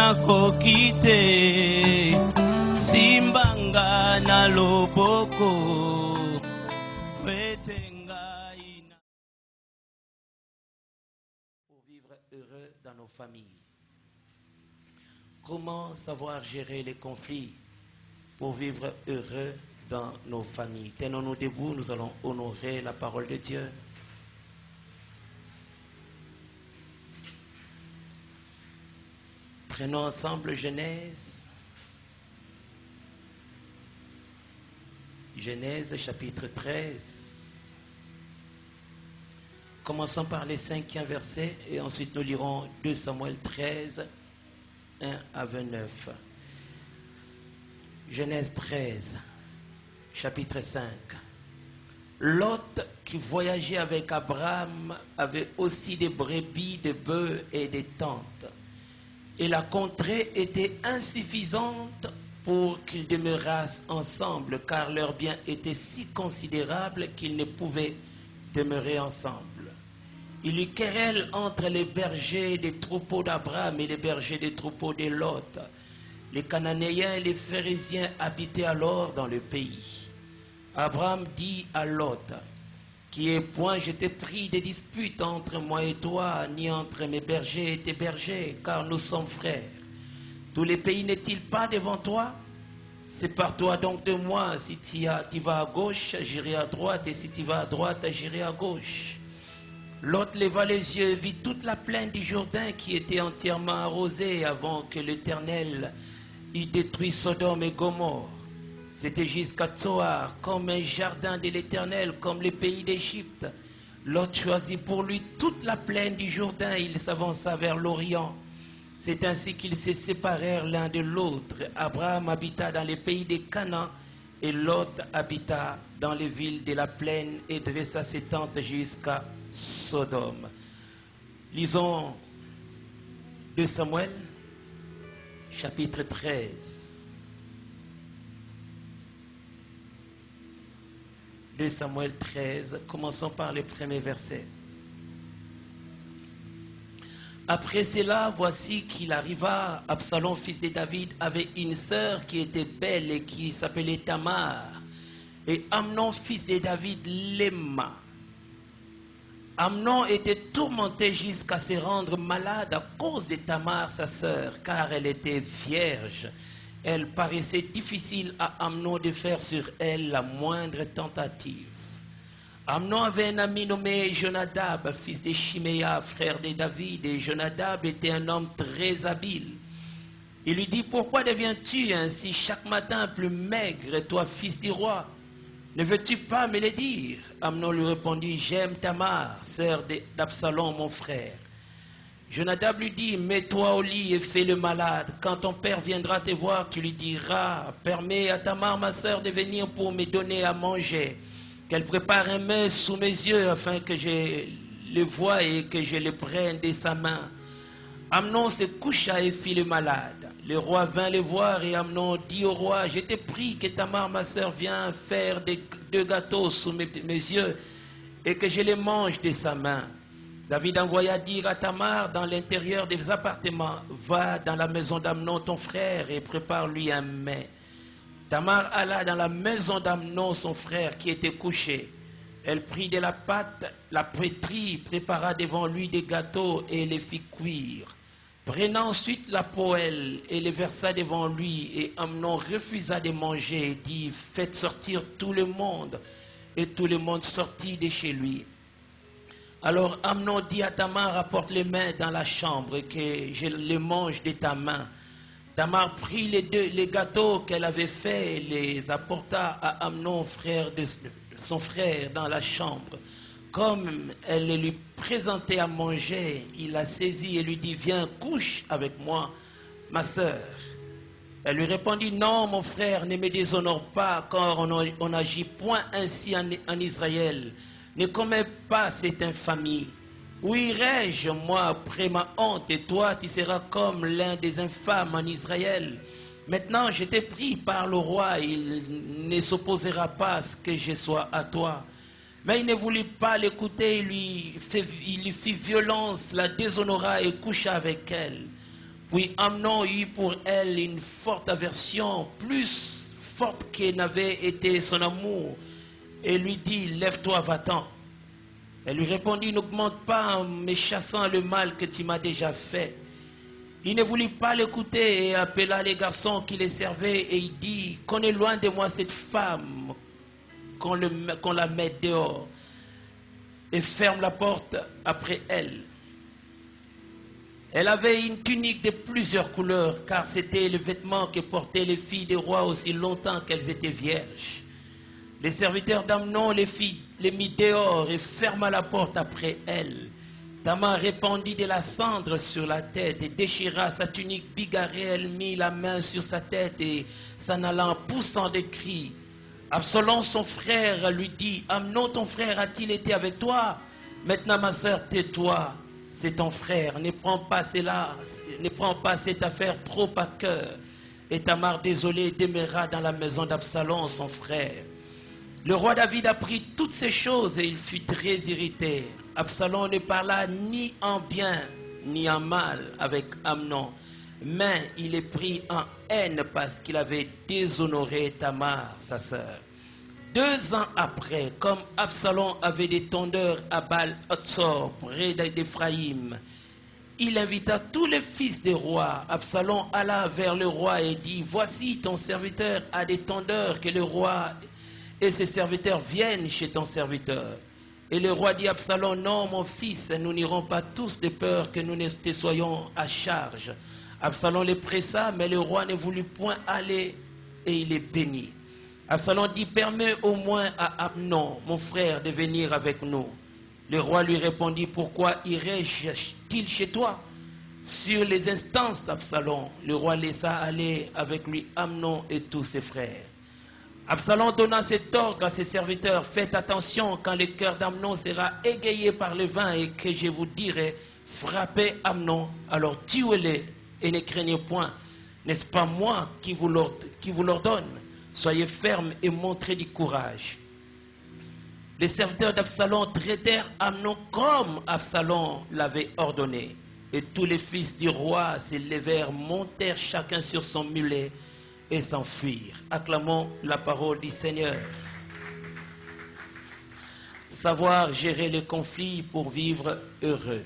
nakokite simbanga na loboko wetenga ina. Pour vivre heureux dans nos familles. Comment savoir gérer les conflits pour vivre heureux dans nos familles? Tenons-nous debout, nous allons honorer la parole de Dieu. Prenons ensemble Genèse. Genèse chapitre 13. Commençons par les 5e versets et ensuite nous lirons 2 Samuel 13, 1 à 29. Genèse 13, chapitre 5. Lot, qui voyageait avec Abraham, avait aussi des brebis, des bœufs et des tentes. Et la contrée était insuffisante pour qu'ils demeurassent ensemble, car leurs biens étaient si considérables qu'ils ne pouvaient demeurer ensemble. Il y eut querelle entre les bergers des troupeaux d'Abraham et les bergers des troupeaux de Lot. Les Cananéens et les Phérésiens habitaient alors dans le pays. Abraham dit à Lot, qui est point j'étais pris des disputes entre moi et toi, ni entre mes bergers et tes bergers, car nous sommes frères. Tous les pays n'est-il pas devant toi? Sépare-toi donc de moi. Si tu vas à gauche, j'irai à droite, et si tu vas à droite, j'irai à gauche. Lot leva les yeux et vit toute la plaine du Jourdain qui était entièrement arrosée avant que l'Éternel eût détruit Sodome et Gomorrhe. C'était jusqu'à Tsoar, comme un jardin de l'Éternel, comme les pays d'Égypte. Lot choisit pour lui toute la plaine du Jourdain, il s'avança vers l'Orient. C'est ainsi qu'ils se séparèrent l'un de l'autre. Abraham habita dans les pays de Canaan, et Lot habita dans les villes de la plaine et dressa ses tentes jusqu'à Sodome. Lisons 2 Samuel, chapitre 13. 2 Samuel 13, commençons par le premier verset. Après cela, voici qu'il arriva, Absalom, fils de David, avait une sœur qui était belle et qui s'appelait Tamar. Et Amnon, fils de David, l'aima. Amnon était tourmenté jusqu'à se rendre malade à cause de Tamar, sa sœur, car elle était vierge. Elle paraissait difficile à Amnon de faire sur elle la moindre tentative. Amnon avait un ami nommé Jonadab, fils de Chiméa, frère de David, et Jonadab était un homme très habile. Il lui dit, pourquoi deviens-tu ainsi chaque matin plus maigre, toi fils du roi? Ne veux-tu pas me le dire? Amnon lui répondit, j'aime Tamar, sœur d'Absalom, mon frère. Jonadab lui dit, mets-toi au lit et fais le malade. Quand ton père viendra te voir, tu lui diras, permets à Tamar, ma sœur, de venir pour me donner à manger. Qu'elle prépare un mets sous mes yeux afin que je le voie et que je le prenne de sa main. Amnon se coucha et fit le malade. Le roi vint le voir et Amnon dit au roi, je t'ai pris que Tamar, ma sœur, vienne faire deux gâteaux sous mes yeux et que je les mange de sa main. David envoya dire à Tamar dans l'intérieur des appartements, va dans la maison d'Amnon ton frère et prépare-lui un mets. Tamar alla dans la maison d'Amnon son frère qui était couché. Elle prit de la pâte, la pétrit, prépara devant lui des gâteaux et les fit cuire. Prenant ensuite la poêle et les versa devant lui, et Amnon refusa de manger et dit, faites sortir tout le monde. Et tout le monde sortit de chez lui. Alors Amnon dit à Tamar, apporte les mains dans la chambre, que je les mange de ta main. Tamar prit les gâteaux qu'elle avait faits et les apporta à Amnon, son frère, dans la chambre. Comme elle les lui présentait à manger, il la saisit et lui dit, viens, couche avec moi, ma sœur. Elle lui répondit, non, mon frère, ne me déshonore pas, car on n'agit point ainsi en Israël. Ne commets pas cette infamie. Où irai-je, moi, après ma honte, et toi, tu seras comme l'un des infâmes en Israël. Maintenant, je t'ai pris par le roi, il ne s'opposera pas à ce que je sois à toi. Mais il ne voulut pas l'écouter, il lui fit violence, la déshonora et coucha avec elle. Puis Amnon eut pour elle une forte aversion, plus forte que n'avait été son amour, et lui dit, lève-toi, va-t'en. Elle lui répondit, n'augmente pas en me chassant le mal que tu m'as déjà fait. Il ne voulut pas l'écouter et appela les garçons qui les servaient et il dit, qu'on éloigne de moi cette femme, qu'on la mette dehors et ferme la porte après elle. Elle avait une tunique de plusieurs couleurs, car c'était le vêtement que portaient les filles des rois aussi longtemps qu'elles étaient vierges. Les serviteurs d'Amnon les mit dehors et ferma la porte après elle. Tamar répandit de la cendre sur la tête et déchira sa tunique bigarrée. Elle mit la main sur sa tête et s'en allant poussant des cris. Absalom, son frère, lui dit, Amnon, ton frère, a-t-il été avec toi? Maintenant, ma sœur, tais-toi. C'est ton frère, ne prends pas cette affaire trop à cœur. Et Tamar, désolé, demeura dans la maison d'Absalom, son frère. Le roi David apprit toutes ces choses et il fut très irrité. Absalom ne parla ni en bien ni en mal avec Amnon, mais il est pris en haine parce qu'il avait déshonoré Tamar, sa sœur. 2 ans après, comme Absalom avait des tondeurs à Baal-Hatzor, près d'Éphraïm, il invita tous les fils des rois. Absalom alla vers le roi et dit, voici ton serviteur a des tondeurs, que le roi et ses serviteurs viennent chez ton serviteur. Et le roi dit à Absalom, non mon fils, nous n'irons pas tous de peur que nous ne te soyons à charge. Absalom les pressa, mais le roi ne voulut point aller et il les bénit. Absalom dit, permets au moins à Amnon, mon frère, de venir avec nous. Le roi lui répondit, pourquoi irais-je-t-il chez toi? Sur les instances d'Absalom, le roi laissa aller avec lui Amnon et tous ses frères. Absalom donna cet ordre à ses serviteurs, faites attention quand le cœur d'Amnon sera égayé par le vin et que je vous dirai, frappez Amnon, alors tuez-le et ne craignez point. N'est-ce pas moi qui vous l'ordonne? Soyez fermes et montrez du courage. Les serviteurs d'Absalom traitèrent Amnon comme Absalom l'avait ordonné. Et tous les fils du roi se levèrent, montèrent chacun sur son mulet et s'enfuirent. Acclamons la parole du Seigneur. Savoir gérer les conflits pour vivre heureux.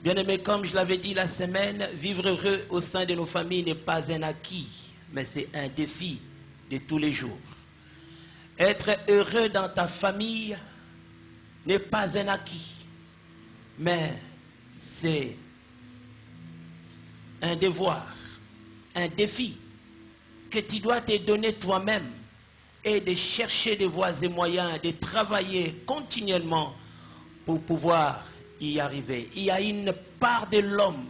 Bien-aimés, comme je l'avais dit la semaine, vivre heureux au sein de nos familles n'est pas un acquis, mais c'est un défi de tous les jours. Être heureux dans ta famille n'est pas un acquis, mais c'est un devoir, un défi que tu dois te donner toi-même et de chercher des voies et moyens, de travailler continuellement pour pouvoir y arriver. Il y a une part de l'homme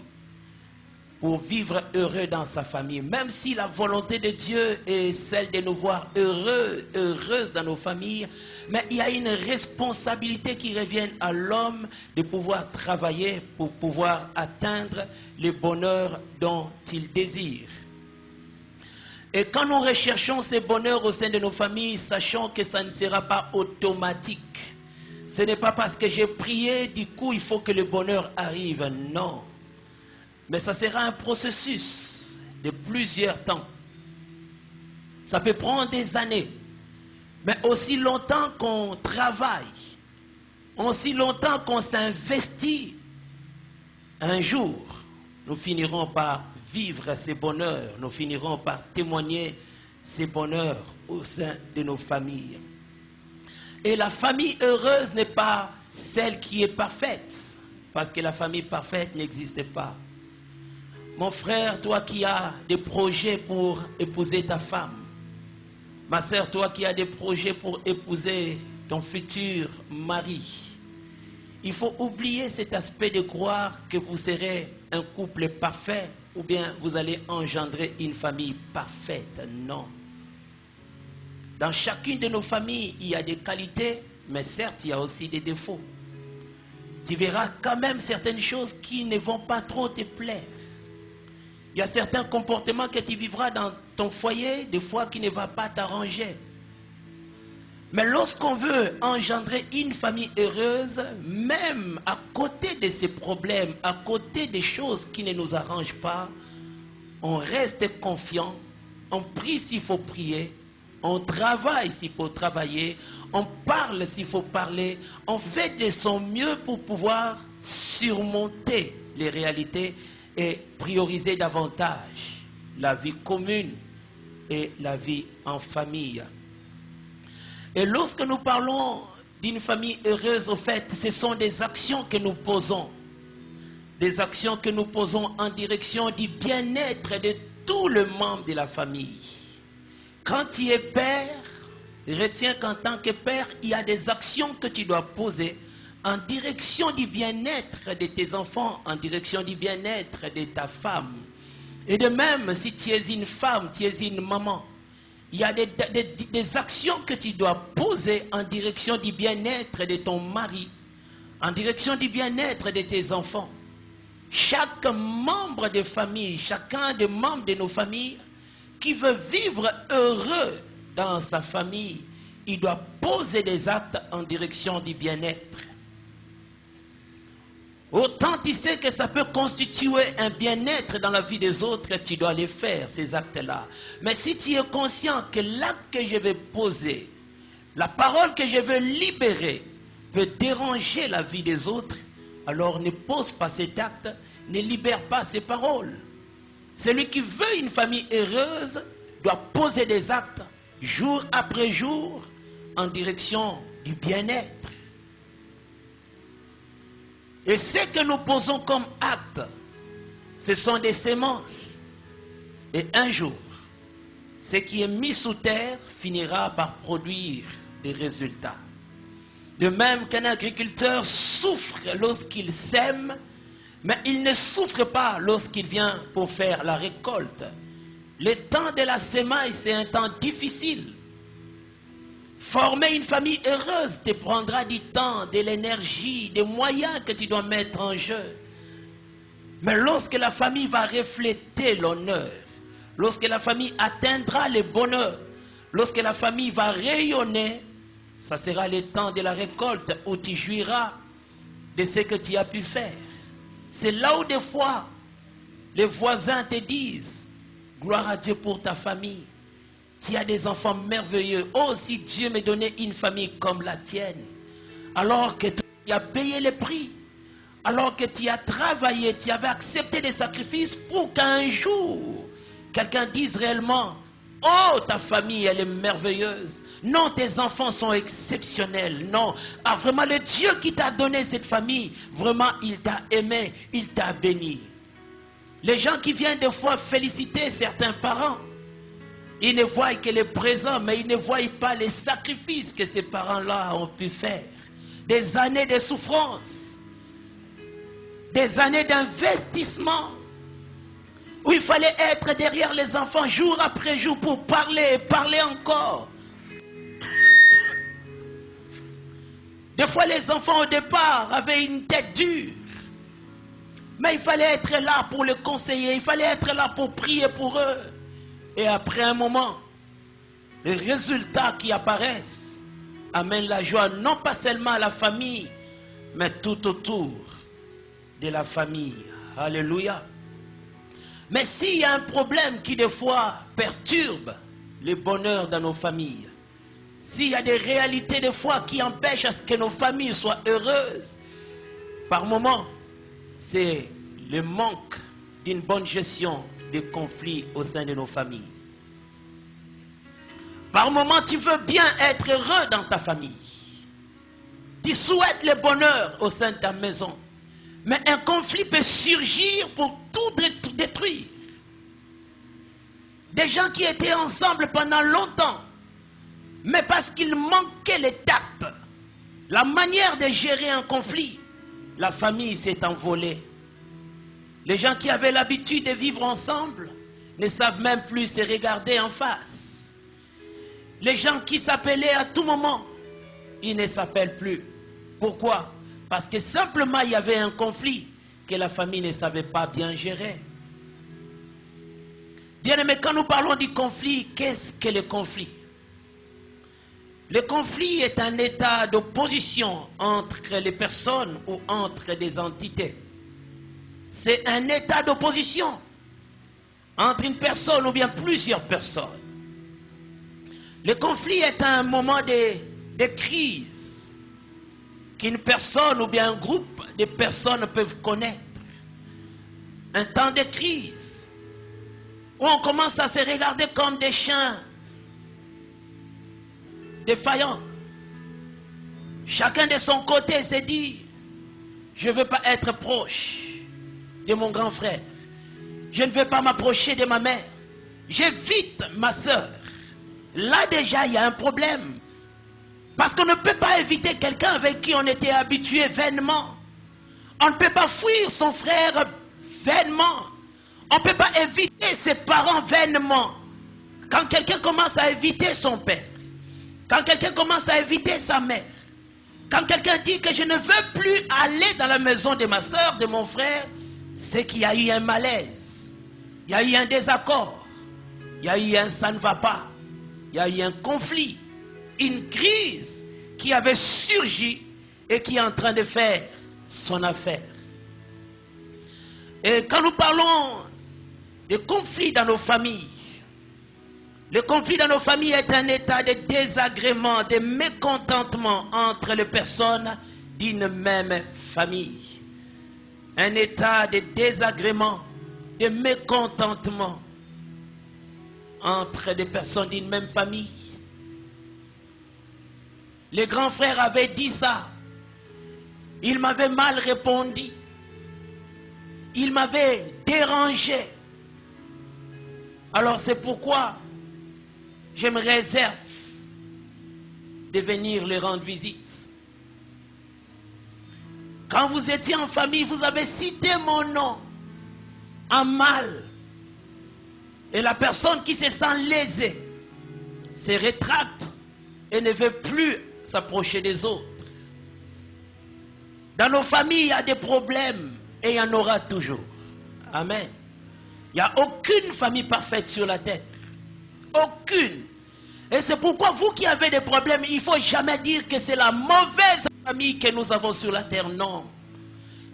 pour vivre heureux dans sa famille, même si la volonté de Dieu est celle de nous voir heureuses dans nos familles, mais il y a une responsabilité qui revient à l'homme de pouvoir travailler pour pouvoir atteindre le bonheur dont il désire. Et quand nous recherchons ce bonheur au sein de nos familles, sachons que ça ne sera pas automatique. Ce n'est pas parce que j'ai prié, du coup il faut que le bonheur arrive, non. Mais ça sera un processus de plusieurs temps. Ça peut prendre des années. Mais aussi longtemps qu'on travaille, aussi longtemps qu'on s'investit, un jour, nous finirons par vivre ces bonheurs. Nous finirons par témoigner ces bonheurs au sein de nos familles. Et la famille heureuse n'est pas celle qui est parfaite, parce que la famille parfaite n'existe pas. Mon frère, toi qui as des projets pour épouser ta femme, ma sœur, toi qui as des projets pour épouser ton futur mari, il faut oublier cet aspect de croire que vous serez un couple parfait ou bien vous allez engendrer une famille parfaite. Non. Dans chacune de nos familles, il y a des qualités, mais certes, il y a aussi des défauts. Tu verras quand même certaines choses qui ne vont pas trop te plaire. Il y a certains comportements que tu vivras dans ton foyer, des fois qui ne vont pas t'arranger. Mais lorsqu'on veut engendrer une famille heureuse, même à côté de ces problèmes, à côté des choses qui ne nous arrangent pas, on reste confiant, on prie s'il faut prier, on travaille s'il faut travailler, on parle s'il faut parler, on fait de son mieux pour pouvoir surmonter les réalités et prioriser davantage la vie commune et la vie en famille. Et lorsque nous parlons d'une famille heureuse, au fait, ce sont des actions que nous posons. Des actions que nous posons en direction du bien-être de tout le membre de la famille. Quand tu es père, retiens qu'en tant que père, il y a des actions que tu dois poser en direction du bien-être de tes enfants, en direction du bien-être de ta femme. Et de même, si tu es une femme, tu es une maman, il y a des actions que tu dois poser en direction du bien-être de ton mari, en direction du bien-être de tes enfants. Chaque membre de famille, chacun des membres de nos familles qui veut vivre heureux dans sa famille, il doit poser des actes en direction du bien-être. Autant tu sais que ça peut constituer un bien-être dans la vie des autres, tu dois les faire, ces actes-là. Mais si tu es conscient que l'acte que je vais poser, la parole que je vais libérer, peut déranger la vie des autres, alors ne pose pas cet acte, ne libère pas ces paroles. Celui qui veut une famille heureuse doit poser des actes, jour après jour, en direction du bien-être. Et ce que nous posons comme acte, ce sont des semences. Et un jour, ce qui est mis sous terre finira par produire des résultats. De même qu'un agriculteur souffre lorsqu'il sème, mais il ne souffre pas lorsqu'il vient pour faire la récolte. Le temps de la semaille, c'est un temps difficile. Former une famille heureuse te prendra du temps, de l'énergie, des moyens que tu dois mettre en jeu. Mais lorsque la famille va refléter l'honneur, lorsque la famille atteindra le bonheur, lorsque la famille va rayonner, ça sera le temps de la récolte où tu jouiras de ce que tu as pu faire. C'est là où des fois, les voisins te disent, gloire à Dieu pour ta famille. Tu as des enfants merveilleux. Oh, si Dieu me donnait une famille comme la tienne. Alors que tu as payé le prix. Alors que tu as travaillé, tu avais accepté des sacrifices pour qu'un jour, quelqu'un dise réellement, oh, ta famille, elle est merveilleuse. Non, tes enfants sont exceptionnels. Non, ah, vraiment, le Dieu qui t'a donné cette famille, vraiment, il t'a aimé, il t'a béni. Les gens qui viennent des fois féliciter certains parents, ils ne voient que les présents, mais ils ne voient pas les sacrifices que ces parents-là ont pu faire. Des années de souffrance, des années d'investissement, où il fallait être derrière les enfants jour après jour pour parler et parler encore. Des fois, les enfants au départ avaient une tête dure, mais il fallait être là pour les conseiller, il fallait être là pour prier pour eux. Et après un moment, les résultats qui apparaissent amènent la joie non pas seulement à la famille, mais tout autour de la famille. Alléluia. Mais s'il y a un problème qui des fois perturbe le bonheur dans nos familles, s'il y a des réalités des fois qui empêchent à ce que nos familles soient heureuses, par moments, c'est le manque d'une bonne gestion des conflits au sein de nos familles. Par moment, tu veux bien être heureux dans ta famille. Tu souhaites le bonheur au sein de ta maison. Mais un conflit peut surgir pour tout détruire. Des gens qui étaient ensemble pendant longtemps, mais parce qu'il manquait le tact, la manière de gérer un conflit, la famille s'est envolée. Les gens qui avaient l'habitude de vivre ensemble ne savent même plus se regarder en face. Les gens qui s'appelaient à tout moment, ils ne s'appellent plus. Pourquoi? Parce que simplement il y avait un conflit que la famille ne savait pas bien gérer. Bien aimé, quand nous parlons du conflit, qu'est-ce que le conflit? Le conflit est un état d'opposition entre les personnes ou entre des entités. C'est un état d'opposition entre une personne ou bien plusieurs personnes. Le conflit est un moment de crise qu'une personne ou bien un groupe de personnes peuvent connaître. Un temps de crise où on commence à se regarder comme des chiens défaillants. Chacun de son côté se dit, je ne veux pas être proche de mon grand frère. Je ne veux pas m'approcher de ma mère. J'évite ma soeur. Là déjà, il y a un problème. Parce qu'on ne peut pas éviter quelqu'un avec qui on était habitué vainement. On ne peut pas fuir son frère vainement. On ne peut pas éviter ses parents vainement. Quand quelqu'un commence à éviter son père, quand quelqu'un commence à éviter sa mère, quand quelqu'un dit que je ne veux plus aller dans la maison de ma soeur, de mon frère, c'est qu'il y a eu un malaise, il y a eu un désaccord, il y a eu un ça ne va pas, il y a eu un conflit, une crise qui avait surgi et qui est en train de faire son affaire. Et quand nous parlons de conflits dans nos familles, le conflit dans nos familles est un état de désagrément, de mécontentement entre les personnes d'une même famille. Un état de désagrément, de mécontentement entre des personnes d'une même famille. Le grand frère avait dit ça. Il m'avait mal répondu. Il m'avait dérangé. Alors c'est pourquoi je me réserve de venir lui rendre visite. Quand vous étiez en famille, vous avez cité mon nom en mal. Et la personne qui se sent lésée se rétracte et ne veut plus s'approcher des autres. Dans nos familles, il y a des problèmes et il y en aura toujours. Amen. Il n'y a aucune famille parfaite sur la terre. Aucune. Et c'est pourquoi vous qui avez des problèmes, il ne faut jamais dire que c'est la mauvaise famille que nous avons sur la terre. Non.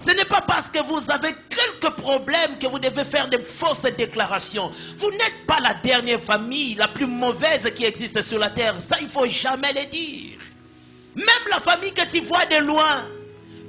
Ce n'est pas parce que vous avez quelques problèmes que vous devez faire de fausses déclarations. Vous n'êtes pas la dernière famille, la plus mauvaise qui existe sur la terre. Ça, il ne faut jamais le dire. Même la famille que tu vois de loin,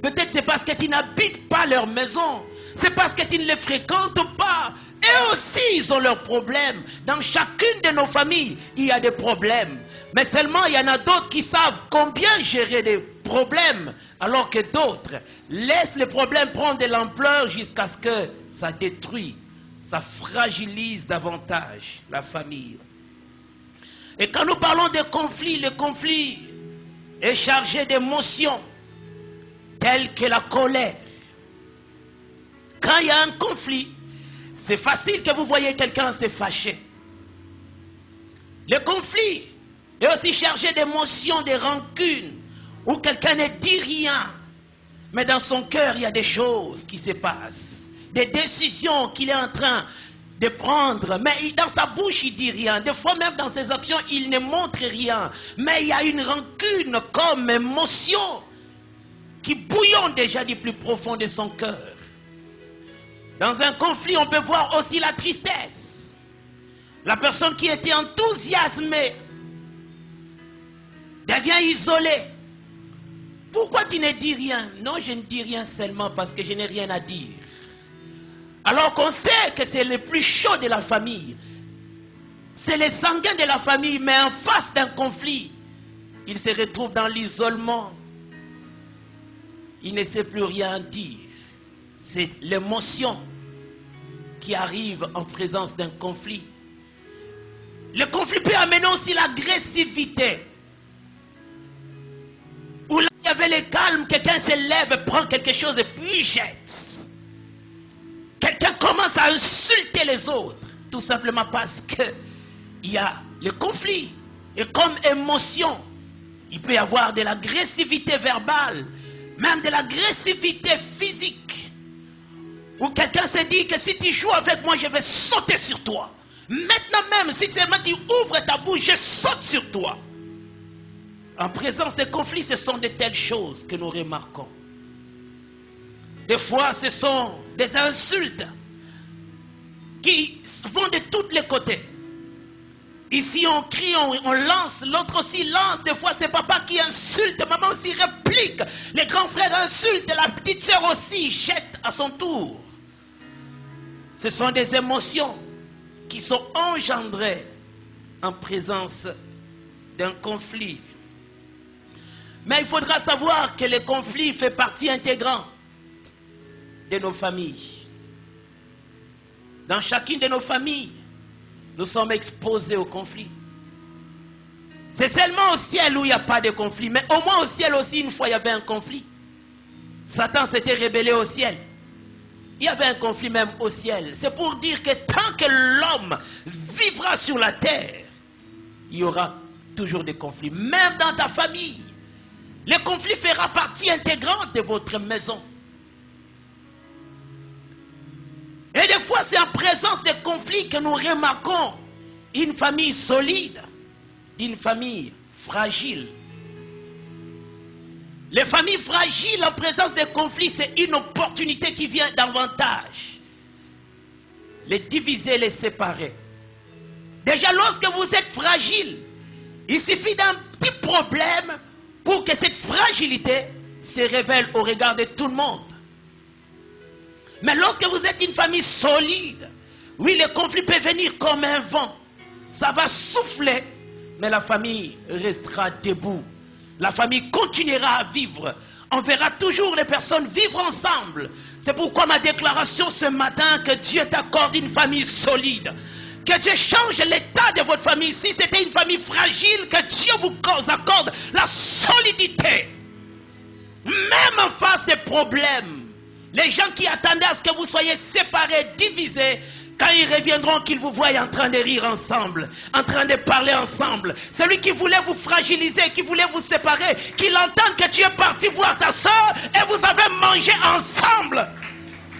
peut-être c'est parce que tu n'habites pas leur maison. C'est parce que tu ne les fréquentes pas. Eux aussi, ils ont leurs problèmes. Dans chacune de nos familles, il y a des problèmes. Mais seulement, il y en a d'autres qui savent combien gérer des problèmes, alors que d'autres laissent les problèmes prendre de l'ampleur jusqu'à ce que ça détruit, ça fragilise davantage la famille. Et quand nous parlons de conflit, le conflit est chargé d'émotions telles que la colère. Quand il y a un conflit, c'est facile que vous voyez quelqu'un se fâcher. Le conflit est aussi chargé d'émotions, de rancune, où quelqu'un ne dit rien, mais dans son cœur, il y a des choses qui se passent, des décisions qu'il est en train de prendre, mais dans sa bouche, il ne dit rien. Des fois, même dans ses actions, il ne montre rien, mais il y a une rancune comme émotion qui bouillonne déjà du plus profond de son cœur. Dans un conflit, on peut voir aussi la tristesse. La personne qui était enthousiasmée devient isolée. Pourquoi tu ne dis rien? Non, je ne dis rien seulement parce que je n'ai rien à dire. Alors qu'on sait que c'est le plus chaud de la famille. C'est les sanguins de la famille, mais en face d'un conflit, il se retrouve dans l'isolement. Il ne sait plus rien dire. C'est l'émotion qui arrive en présence d'un conflit. Le conflit peut amener aussi l'agressivité. Où là, il y avait le calme, quelqu'un se lève, prend quelque chose et puis jette. Quelqu'un commence à insulter les autres, tout simplement parce qu'il y a le conflit. Et comme émotion, il peut y avoir de l'agressivité verbale, même de l'agressivité physique. Où quelqu'un se dit que si tu joues avec moi, je vais sauter sur toi. Maintenant même, si seulement tu ouvres ta bouche, je saute sur toi. En présence des conflits, ce sont de telles choses que nous remarquons. Des fois, ce sont des insultes qui vont de tous les côtés. Ici, on crie, on lance, l'autre aussi lance. Des fois, c'est papa qui insulte, maman aussi réplique. Les grands frères insultent, la petite sœur aussi jette à son tour. Ce sont des émotions qui sont engendrées en présence d'un conflit. Mais il faudra savoir que le conflit fait partie intégrante de nos familles. Dans chacune de nos familles, nous sommes exposés au conflit. C'est seulement au ciel où il n'y a pas de conflit. Mais au moins au ciel aussi, une fois, il y avait un conflit. Satan s'était rébellé au ciel. Il y avait un conflit même au ciel. C'est pour dire que tant que l'homme vivra sur la terre, il y aura toujours des conflits. Même dans ta famille, le conflit fera partie intégrante de votre maison. Et des fois, c'est en présence de conflits que nous remarquons une famille solide, une famille fragile. Les familles fragiles en présence de conflits, c'est une opportunité qui vient davantage les diviser, les séparer. Déjà, lorsque vous êtes fragile, il suffit d'un petit problème pour que cette fragilité se révèle au regard de tout le monde. Mais lorsque vous êtes une famille solide, oui, le conflit peut venir comme un vent. Ça va souffler, mais la famille restera debout. La famille continuera à vivre. On verra toujours les personnes vivre ensemble. C'est pourquoi ma déclaration ce matin, que Dieu t'accorde une famille solide. Que Dieu change l'état de votre famille. Si c'était une famille fragile, que Dieu vous accorde la solidité. Même en face des problèmes. Les gens qui attendaient à ce que vous soyez séparés, divisés, quand ils reviendront, qu'ils vous voient en train de rire ensemble, en train de parler ensemble. Celui qui voulait vous fragiliser, qui voulait vous séparer, qu'il entende que tu es parti voir ta soeur et vous avez mangé ensemble.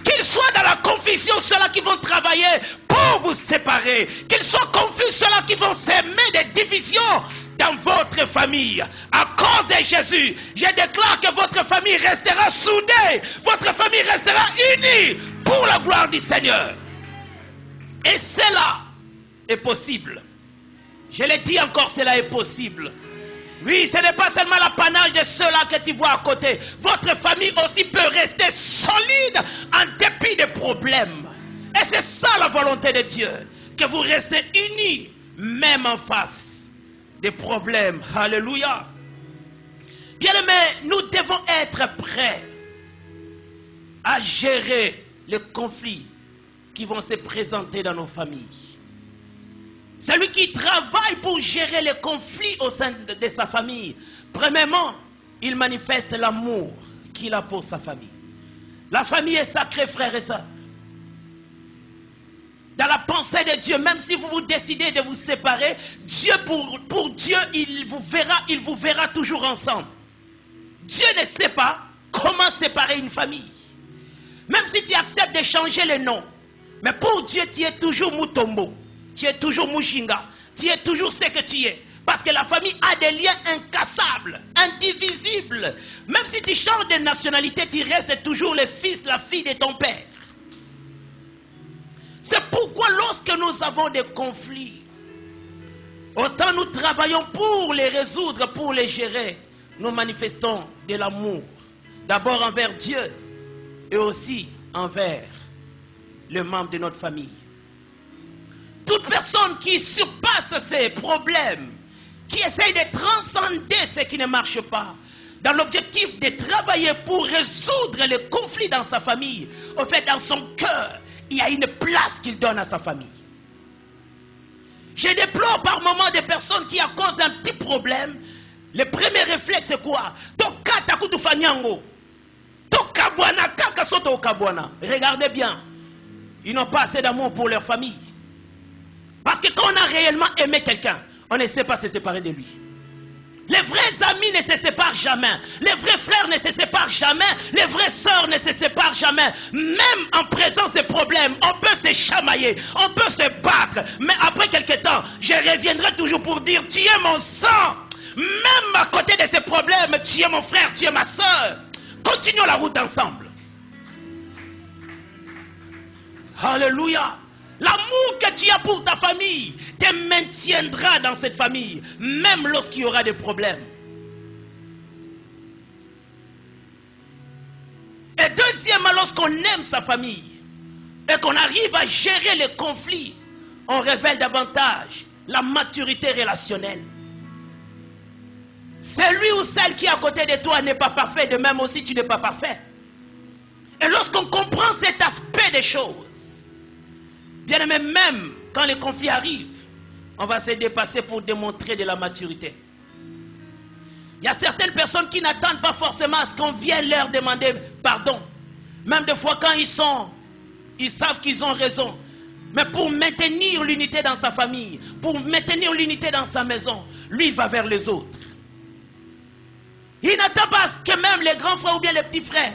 Qu'ils soient dans la confusion, ceux-là qui vont travailler pour vous séparer. Qu'ils soient confus, ceux-là qui vont s'aimer des divisions dans votre famille. À cause de Jésus, je déclare que votre famille restera soudée. Votre famille restera unie pour la gloire du Seigneur. Et cela est possible. Je l'ai dit encore, cela est possible. Oui, ce n'est pas seulement l'apanage de ceux-là que tu vois à côté. Votre famille aussi peut rester solide en dépit des problèmes. Et c'est ça la volonté de Dieu. Que vous restez unis, même en face des problèmes. Alléluia. Bien-aimés, nous devons être prêts à gérer les conflits qui vont se présenter dans nos familles. Celui qui travaille pour gérer les conflits au sein de sa famille, premièrement, il manifeste l'amour qu'il a pour sa famille. La famille est sacrée, frères et sœurs. Dans la pensée de Dieu, même si vous décidez de vous séparer, Dieu pour Dieu, il vous verra toujours ensemble. Dieu ne sait pas comment séparer une famille. Même si tu acceptes de changer le nom, mais pour Dieu, tu es toujours Mutombo, tu es toujours Mushinga, tu es toujours ce que tu es. Parce que la famille a des liens incassables, indivisibles. Même si tu changes de nationalité, tu restes toujours le fils, la fille de ton père. C'est pourquoi lorsque nous avons des conflits, autant nous travaillons pour les résoudre, pour les gérer, nous manifestons de l'amour. D'abord envers Dieu et aussi envers le membre de notre famille. Toute personne qui surpasse ces problèmes, qui essaye de transcender ce qui ne marche pas, dans l'objectif de travailler pour résoudre les conflits dans sa famille, au fait, dans son cœur, il y a une place qu'il donne à sa famille. Je déplore par moments des personnes qui, à cause d'un petit problème, le premier réflexe c'est quoi? Regardez bien, ils n'ont pas assez d'amour pour leur famille. Parce que quand on a réellement aimé quelqu'un, on ne sait pas se séparer de lui. Les vrais amis ne se séparent jamais. Les vrais frères ne se séparent jamais. Les vraies sœurs ne se séparent jamais. Même en présence de problèmes, on peut se chamailler, on peut se battre. Mais après quelque temps, je reviendrai toujours pour dire, tu es mon sang. Même à côté de ces problèmes, tu es mon frère, tu es ma soeur. Continuons la route ensemble. Alléluia. L'amour que tu as pour ta famille te maintiendra dans cette famille, même lorsqu'il y aura des problèmes. Et deuxièmement, lorsqu'on aime sa famille et qu'on arrive à gérer les conflits, on révèle davantage la maturité relationnelle. Celui ou celle qui est à côté de toi n'est pas parfait, de même aussi tu n'es pas parfait. Et lorsqu'on comprend cet aspect des choses, bien aimé, même quand les conflits arrivent, on va se dépasser pour démontrer de la maturité. Il y a certaines personnes qui n'attendent pas forcément à ce qu'on vienne leur demander pardon. Même des fois quand ils savent qu'ils ont raison. Mais pour maintenir l'unité dans sa famille, pour maintenir l'unité dans sa maison, lui il va vers les autres. Il n'attend pas à ce que même les grands frères ou bien les petits frères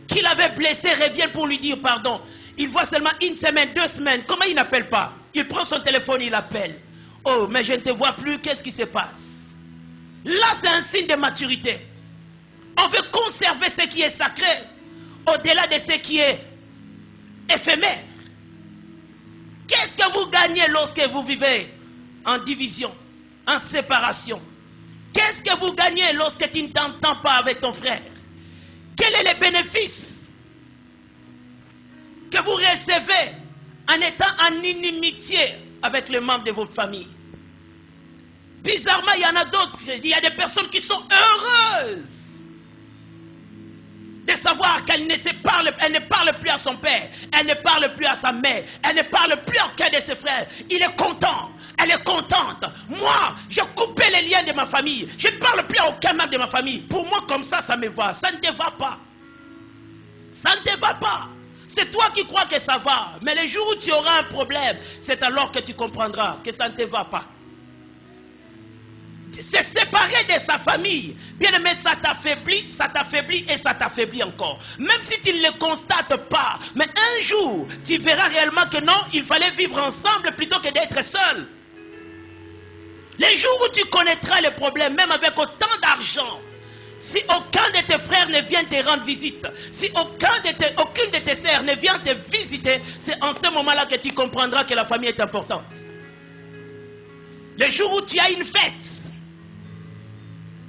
qu'il avait blessés reviennent pour lui dire pardon. Il voit seulement une semaine, 2 semaines. Comment il n'appelle pas? Il prend son téléphone, il appelle. Oh, mais je ne te vois plus, qu'est-ce qui se passe? Là, c'est un signe de maturité. On veut conserver ce qui est sacré, au-delà de ce qui est éphémère. Qu'est-ce que vous gagnez lorsque vous vivez en division, en séparation? Qu'est-ce que vous gagnez lorsque tu ne t'entends pas avec ton frère? Quel est le bénéfice que vous recevez en étant en inimitié avec les membres de votre famille? Bizarrement, il y en a d'autres, il y a des personnes qui sont heureuses de savoir qu'elle ne parle plus à son père, elle ne parle plus à sa mère, elle ne parle plus à aucun de ses frères. Il est content, elle est contente. Moi, j'ai coupé les liens de ma famille, je ne parle plus à aucun membre de ma famille. Pour moi, comme ça me va. Ça ne te va pas. Ça ne te va pas. C'est toi qui crois que ça va. Mais le jour où tu auras un problème, c'est alors que tu comprendras que ça ne te va pas. Se séparer de sa famille, bien aimé, ça t'affaiblit et ça t'affaiblit encore. Même si tu ne le constates pas, mais un jour, tu verras réellement que non, il fallait vivre ensemble plutôt que d'être seul. Les jours où tu connaîtras les problèmes, même avec autant d'argent, si aucun de tes frères ne vient te rendre visite, si aucune de tes sœurs ne vient te visiter, c'est en ce moment-là que tu comprendras que la famille est importante. Le jour où tu as une fête,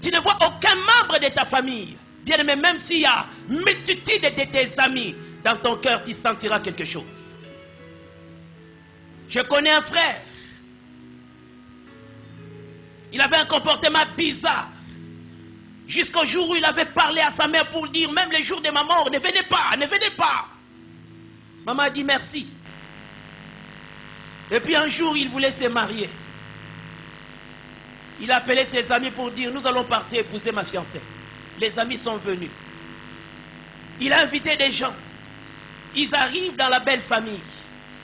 tu ne vois aucun membre de ta famille. Bien aimé, même s'il y a multitude de tes amis, dans ton cœur, tu sentiras quelque chose. Je connais un frère. Il avait un comportement bizarre. Jusqu'au jour où il avait parlé à sa mère pour dire, même les jours de ma mort, ne venez pas, ne venez pas. Maman a dit merci. Et puis un jour, il voulait se marier. Il a appelé ses amis pour dire, nous allons partir épouser ma fiancée. Les amis sont venus. Il a invité des gens. Ils arrivent dans la belle famille.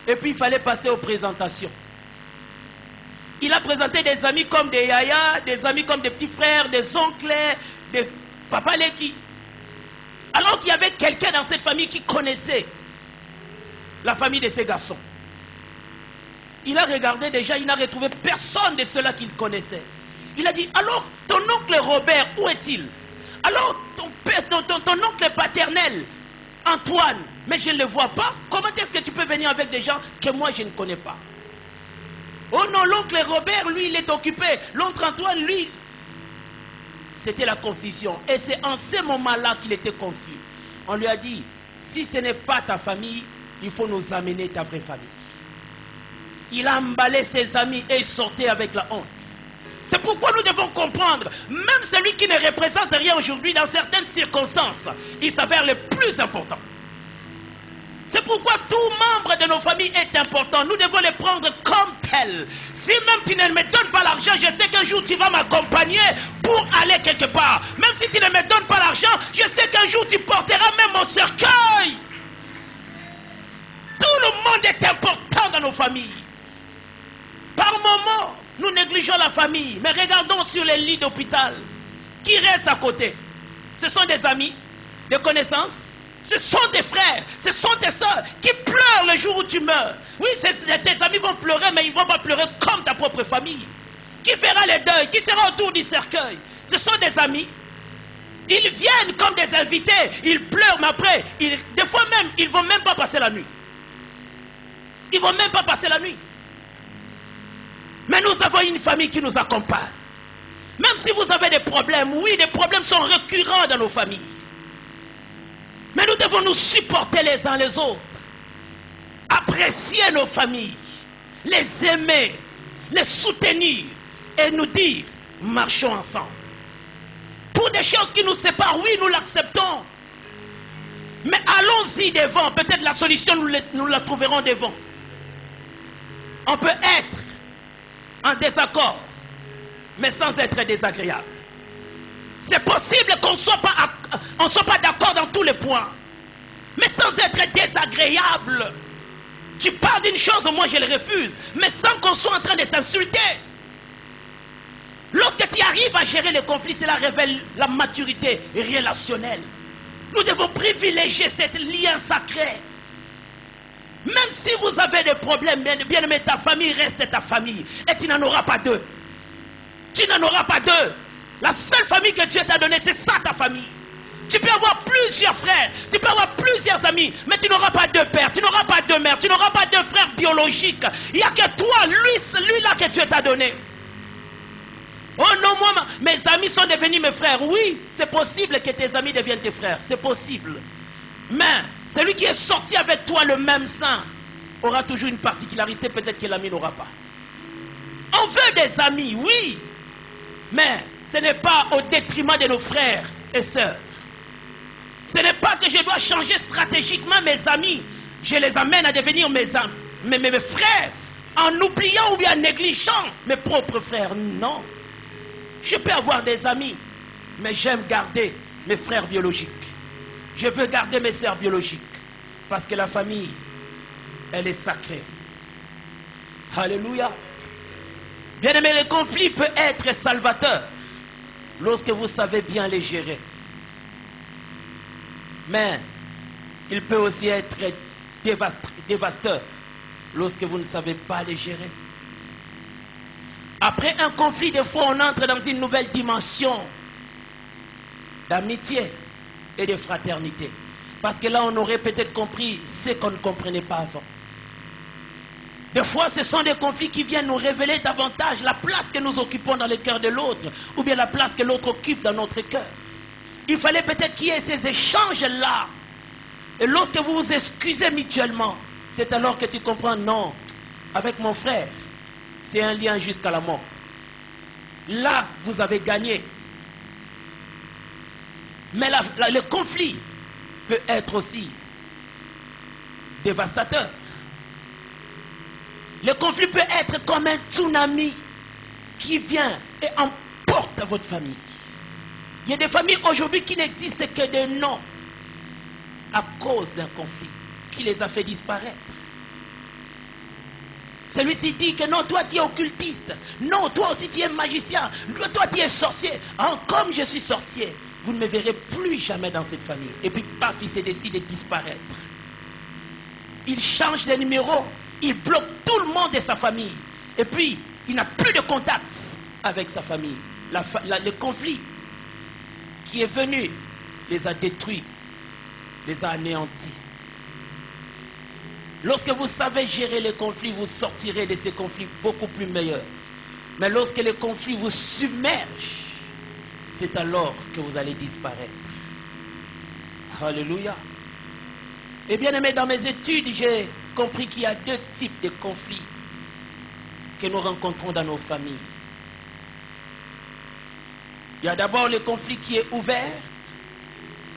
Et puis il fallait passer aux présentations. Il a présenté des amis comme des yaya, des amis comme des petits frères, des oncles, des papa Leki. Alors qu'il y avait quelqu'un dans cette famille qui connaissait la famille de ces garçons. Il a regardé déjà, il n'a retrouvé personne de ceux-là qu'il connaissait. Il a dit, alors ton oncle Robert, où est-il? Alors ton oncle paternel, Antoine, mais je ne le vois pas. Comment est-ce que tu peux venir avec des gens que moi je ne connais pas? Oh non, l'oncle Robert, lui, il est occupé. L'oncle Antoine, lui, c'était la confusion. Et c'est en ce moment-là qu'il était confus. On lui a dit, si ce n'est pas ta famille, il faut nous amener ta vraie famille. Il a emballé ses amis et il sortait avec la honte. C'est pourquoi nous devons comprendre, même celui qui ne représente rien aujourd'hui, dans certaines circonstances, il s'avère le plus important. C'est pourquoi tout membre de nos familles est important. Nous devons les prendre comme tels. Si même tu ne me donnes pas l'argent, je sais qu'un jour tu vas m'accompagner pour aller quelque part. Même si tu ne me donnes pas l'argent, je sais qu'un jour tu porteras même mon cercueil. Tout le monde est important dans nos familles. Par moments, nous négligeons la famille, mais regardons sur les lits d'hôpital. Qui reste à côté? Ce sont des amis, des connaissances, ce sont des frères, ce sont tes soeurs qui pleurent le jour où tu meurs. Oui, tes amis vont pleurer, mais ils ne vont pas pleurer comme ta propre famille. Qui fera les deuils? Qui sera autour du cercueil? Ce sont des amis. Ils viennent comme des invités. Ils pleurent, mais après, des fois même, ils ne vont même pas passer la nuit. Ils ne vont même pas passer la nuit. Mais nous avons une famille qui nous accompagne. Même si vous avez des problèmes, oui, des problèmes sont récurrents dans nos familles. Mais nous devons nous supporter les uns les autres. Apprécier nos familles. Les aimer. Les soutenir. Et nous dire, marchons ensemble. Pour des choses qui nous séparent, oui, nous l'acceptons. Mais allons-y devant. Peut-être la solution, nous la trouverons devant. On peut être en désaccord, mais sans être désagréable. C'est possible qu'on ne soit pas d'accord dans tous les points, mais sans être désagréable. Tu parles d'une chose, moi je le refuse, mais sans qu'on soit en train de s'insulter. Lorsque tu arrives à gérer les conflits, cela révèle la maturité relationnelle. Nous devons privilégier ce lien sacré. Même si vous avez des problèmes, bien aimé, ta famille reste ta famille. Et tu n'en auras pas deux. Tu n'en auras pas deux. La seule famille que Dieu t'a donnée, c'est ça ta famille. Tu peux avoir plusieurs frères, tu peux avoir plusieurs amis, mais tu n'auras pas deux pères, tu n'auras pas deux mères, tu n'auras pas deux frères biologiques. Il n'y a que toi, lui-là que Dieu t'a donné. Oh non, moi, mes amis sont devenus mes frères. Oui, c'est possible que tes amis deviennent tes frères. C'est possible. Mais celui qui est sorti avec toi le même sang aura toujours une particularité, peut-être que l'ami n'aura pas. On veut des amis, oui. Mais ce n'est pas au détriment de nos frères et sœurs. Ce n'est pas que je dois changer stratégiquement mes amis. Je les amène à devenir mes amis, mes frères, en oubliant ou bien en négligeant mes propres frères. Non. Je peux avoir des amis, mais j'aime garder mes frères biologiques. Je veux garder mes sœurs biologiques. Parce que la famille, elle est sacrée. Alléluia. Bien aimé, le conflit peut être salvateur lorsque vous savez bien les gérer. Mais il peut aussi être dévastateur lorsque vous ne savez pas les gérer. Après un conflit, des fois, on entre dans une nouvelle dimension d'amitié et de fraternité. Parce que là, on aurait peut-être compris ce qu'on ne comprenait pas avant. Des fois, ce sont des conflits qui viennent nous révéler davantage la place que nous occupons dans le cœur de l'autre, ou bien la place que l'autre occupe dans notre cœur. Il fallait peut-être qu'il y ait ces échanges-là. Et lorsque vous vous excusez mutuellement, c'est alors que tu comprends, non, avec mon frère, c'est un lien jusqu'à la mort. Là, vous avez gagné. Mais le conflit peut être aussi dévastateur. Le conflit peut être comme un tsunami qui vient et emporte votre famille. Il y a des familles aujourd'hui qui n'existent que de noms à cause d'un conflit qui les a fait disparaître. Celui-ci dit que non, toi tu es occultiste. Non, toi aussi tu es magicien. Toi tu es sorcier. Comme je suis sorcier, vous ne me verrez plus jamais dans cette famille. Et puis paf, il se décide de disparaître. Il change de numéro. Il bloque tout le monde de sa famille. Et puis, il n'a plus de contact avec sa famille. Le conflit qui est venu les a détruits, les a anéantis. Lorsque vous savez gérer les conflits, vous sortirez de ces conflits beaucoup plus meilleurs. Mais lorsque les conflits vous submergent, c'est alors que vous allez disparaître. Alléluia. Et bien aimé, dans mes études, j'ai compris qu'il y a deux types de conflits que nous rencontrons dans nos familles. Il y a d'abord le conflit qui est ouvert,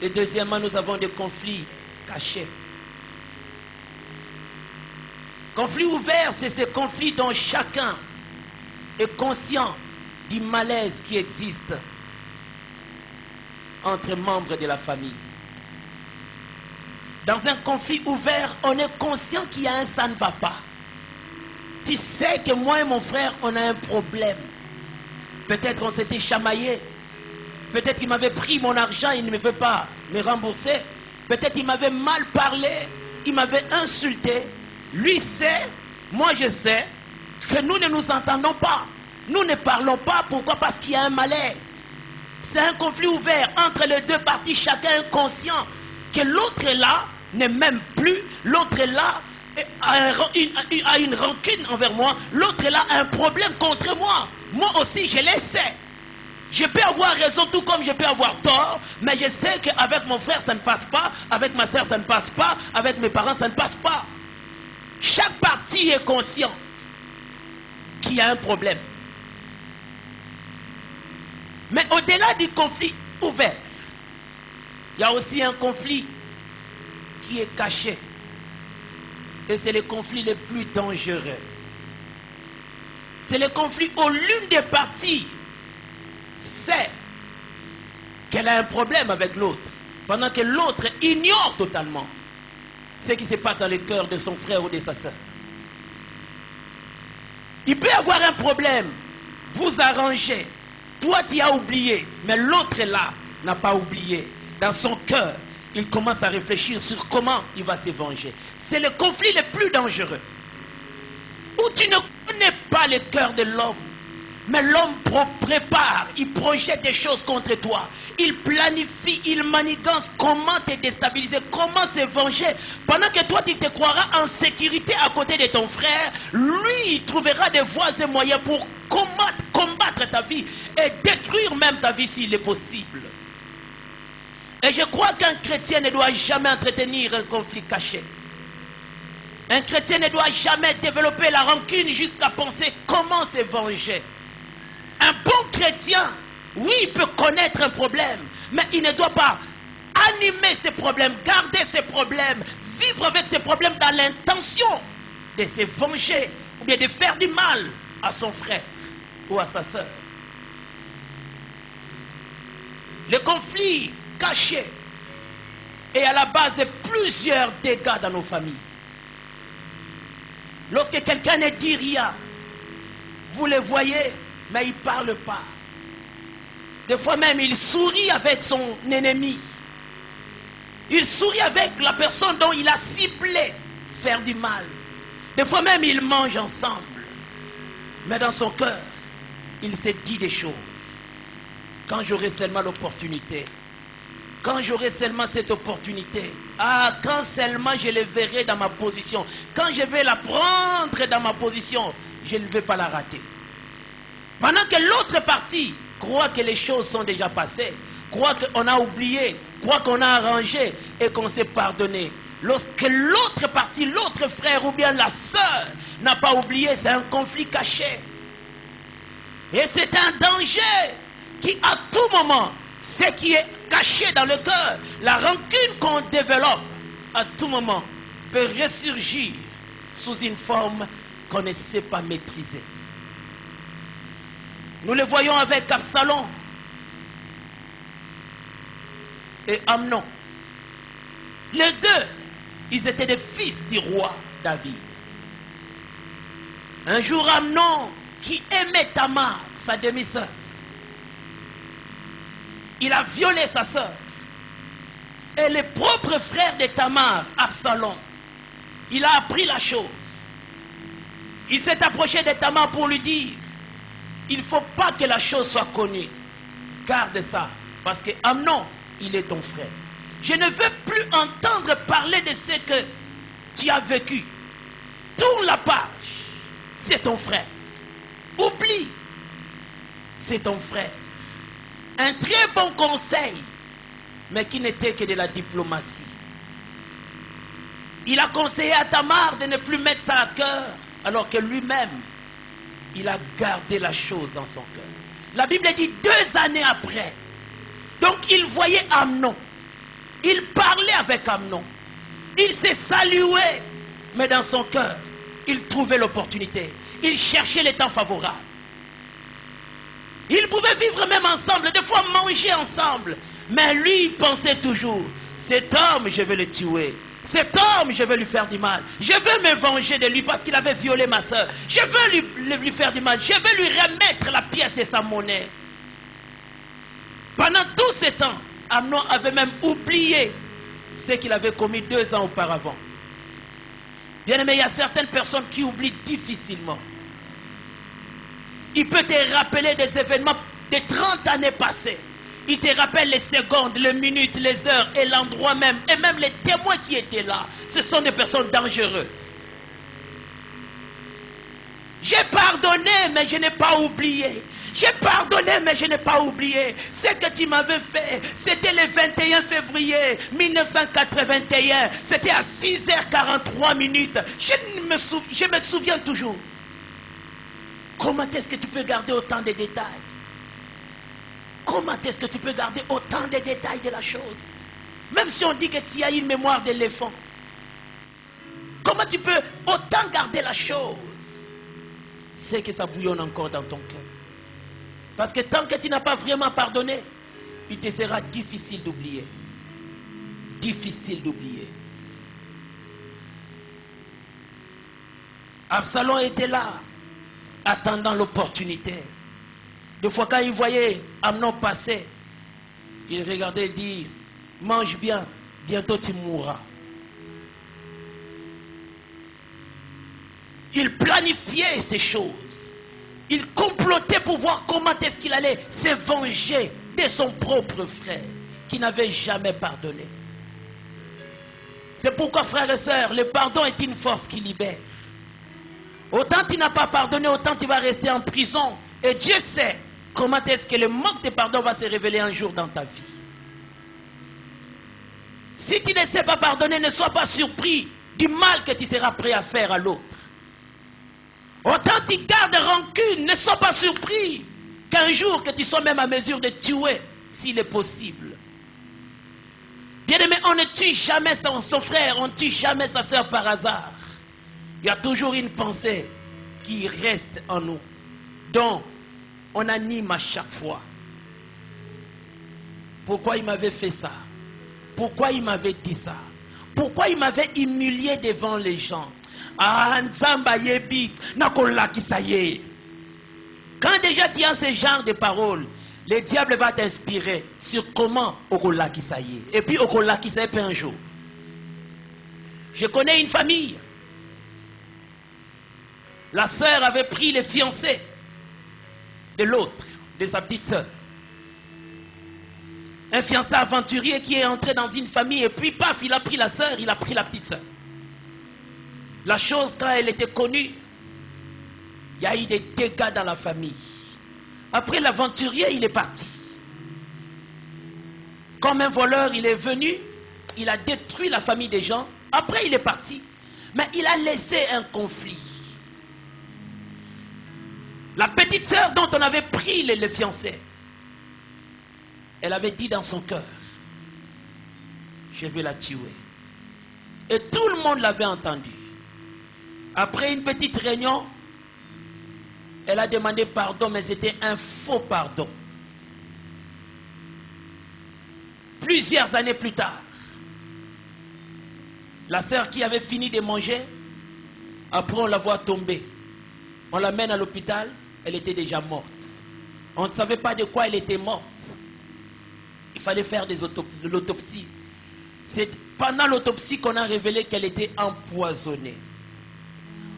et deuxièmement, nous avons des conflits cachés. Conflit ouvert, c'est ce conflit dont chacun est conscient du malaise qui existe entre membres de la famille. Dans un conflit ouvert, on est conscient qu'il y a un ça ne va pas. Tu sais que moi et mon frère, on a un problème. Peut-être on s'était chamaillé. Peut-être qu'il m'avait pris mon argent, il ne me veut pas me rembourser. Peut-être qu'il m'avait mal parlé, il m'avait insulté. Lui sait, moi je sais, que nous ne nous entendons pas. Nous ne parlons pas. Pourquoi? Parce qu'il y a un malaise. C'est un conflit ouvert entre les deux parties. Chacun est conscient que l'autre est là, ne m'aime plus. L'autre est là, a une rancune envers moi. L'autre est là, a un problème contre moi. Moi aussi, je le sais. Je peux avoir raison tout comme je peux avoir tort, mais je sais qu'avec mon frère, ça ne passe pas. Avec ma soeur, ça ne passe pas. Avec mes parents, ça ne passe pas. Chaque partie est consciente qu'il y a un problème. Mais au-delà du conflit ouvert, il y a aussi un conflit qui est caché. Et c'est le conflit le plus dangereux. C'est le conflit où l'une des parties sait qu'elle a un problème avec l'autre, pendant que l'autre ignore totalement ce qui se passe dans le cœur de son frère ou de sa soeur. Il peut y avoir un problème, vous arrangez, toi tu as oublié, mais l'autre est là, n'a pas oublié. Dans son cœur, il commence à réfléchir sur comment il va se venger. C'est le conflit le plus dangereux, où tu ne connais pas le cœur de l'homme, mais l'homme prépare, il projette des choses contre toi. Il planifie, il manigance comment te déstabiliser, comment se venger. Pendant que toi, tu te croiras en sécurité à côté de ton frère, lui, il trouvera des voies et moyens pour combattre ta vie et détruire même ta vie s'il est possible. Et je crois qu'un chrétien ne doit jamais entretenir un conflit caché. Un chrétien ne doit jamais développer la rancune jusqu'à penser comment se venger. Un bon chrétien, oui, il peut connaître un problème, mais il ne doit pas animer ses problèmes, garder ses problèmes, vivre avec ses problèmes dans l'intention de se venger ou bien de faire du mal à son frère ou à sa soeur. Le conflit caché est à la base de plusieurs dégâts dans nos familles. Lorsque quelqu'un ne dit rien, vous le voyez, mais il ne parle pas. Des fois même, il sourit avec son ennemi. Il sourit avec la personne dont il a ciblé faire du mal. Des fois même, ils mangent ensemble. Mais dans son cœur, il s'est dit des choses. Quand j'aurai seulement l'opportunité, quand j'aurai seulement cette opportunité, quand seulement je le verrai dans ma position, quand je vais la prendre dans ma position, je ne vais pas la rater. Pendant que l'autre partie croit que les choses sont déjà passées, croit qu'on a oublié, croit qu'on a arrangé et qu'on s'est pardonné. Lorsque l'autre partie, l'autre frère ou bien la sœur n'a pas oublié, c'est un conflit caché. Et c'est un danger qui à tout moment, ce qui est caché dans le cœur, la rancune qu'on développe, à tout moment, peut ressurgir sous une forme qu'on ne sait pas maîtriser. Nous le voyons avec Absalom et Amnon. Les deux, ils étaient des fils du roi David. Un jour, Amnon, qui aimait Tamar, sa demi-sœur, il a violé sa sœur. Et le propre frère de Tamar, Absalom, il a appris la chose. Il s'est approché de Tamar pour lui dire: il ne faut pas que la chose soit connue. Garde ça, parce que Amnon, il est ton frère. Je ne veux plus entendre parler de ce que tu as vécu. Tourne la page, c'est ton frère. Oublie, c'est ton frère. Un très bon conseil, mais qui n'était que de la diplomatie. Il a conseillé à Tamar de ne plus mettre ça à cœur, alors que lui-même, il a gardé la chose dans son cœur. La Bible dit 2 années après. Donc il voyait Amnon. Il parlait avec Amnon. Il s'est salué. Mais dans son cœur, il trouvait l'opportunité. Il cherchait les temps favorables. Ils pouvaient vivre même ensemble, des fois manger ensemble. Mais lui, il pensait toujours: cet homme, je vais le tuer. Cet homme, je vais lui faire du mal. Je veux me venger de lui parce qu'il avait violé ma soeur. Je veux lui faire du mal. Je veux lui remettre la pièce de sa monnaie. Pendant tout ce temps, Amnon avait même oublié ce qu'il avait commis 2 ans auparavant. Bien aimé, il y a certaines personnes qui oublient difficilement. Il peut te rappeler des événements de 30 années passées. Il te rappelle les secondes, les minutes, les heures et l'endroit même. Et même les témoins qui étaient là. Ce sont des personnes dangereuses. J'ai pardonné, mais je n'ai pas oublié. J'ai pardonné, mais je n'ai pas oublié. Ce que tu m'avais fait, c'était le 21 février 1981. C'était à 6h43 minutes. Je me souviens toujours. Comment est-ce que tu peux garder autant de détails? Comment est-ce que tu peux garder autant de détails de la chose? Même si on dit que tu as une mémoire d'éléphant. Comment tu peux autant garder la chose? C'est que ça bouillonne encore dans ton cœur. Parce que tant que tu n'as pas vraiment pardonné, il te sera difficile d'oublier. Difficile d'oublier. Absalom était là, attendant l'opportunité. Des fois, quand il voyait Amnon passer, il regardait et dit, mange bien, bientôt tu mourras. Il planifiait ces choses. Il complotait pour voir comment est-ce qu'il allait se venger de son propre frère, qui n'avait jamais pardonné. C'est pourquoi, frères et sœurs, le pardon est une force qui libère. Autant tu n'as pas pardonné, autant tu vas rester en prison. Et Dieu sait comment est-ce que le manque de pardon va se révéler un jour dans ta vie. Si tu ne sais pas pardonner, ne sois pas surpris du mal que tu seras prêt à faire à l'autre. Autant tu gardes rancune, ne sois pas surpris qu'un jour que tu sois même à mesure de tuer, s'il est possible. Bien-aimé, on ne tue jamais son frère, on ne tue jamais sa soeur par hasard. Il y a toujours une pensée qui reste en nous, dont on anime à chaque fois. Pourquoi il m'avait fait ça? Pourquoi il m'avait dit ça? Pourquoi il m'avait humilié devant les gens? Ah, Nzamba yebi, nakola kisaye. Quand déjà tu as ce genre de paroles, le diable va t'inspirer sur comment okola kisaye. Et puis okola kisaye un jour. Je connais une famille. La sœur avait pris le fiancé de l'autre, de sa petite sœur. Un fiancé aventurier qui est entré dans une famille et puis paf, il a pris la sœur, il a pris la petite sœur. La chose, quand elle était connue, il y a eu des dégâts dans la famille. Après l'aventurier, il est parti. Comme un voleur, il est venu, il a détruit la famille des gens. Après, il est parti. Mais il a laissé un conflit. La petite sœur dont on avait pris le fiancé, elle avait dit dans son cœur, je vais la tuer. Et tout le monde l'avait entendu. Après une petite réunion, elle a demandé pardon, mais c'était un faux pardon. Plusieurs années plus tard, la sœur qui avait fini de manger, après on la voit tomber. On l'amène à l'hôpital, elle était déjà morte. On ne savait pas de quoi elle était morte. Il fallait faire de l'autopsie. C'est pendant l'autopsie qu'on a révélé qu'elle était empoisonnée.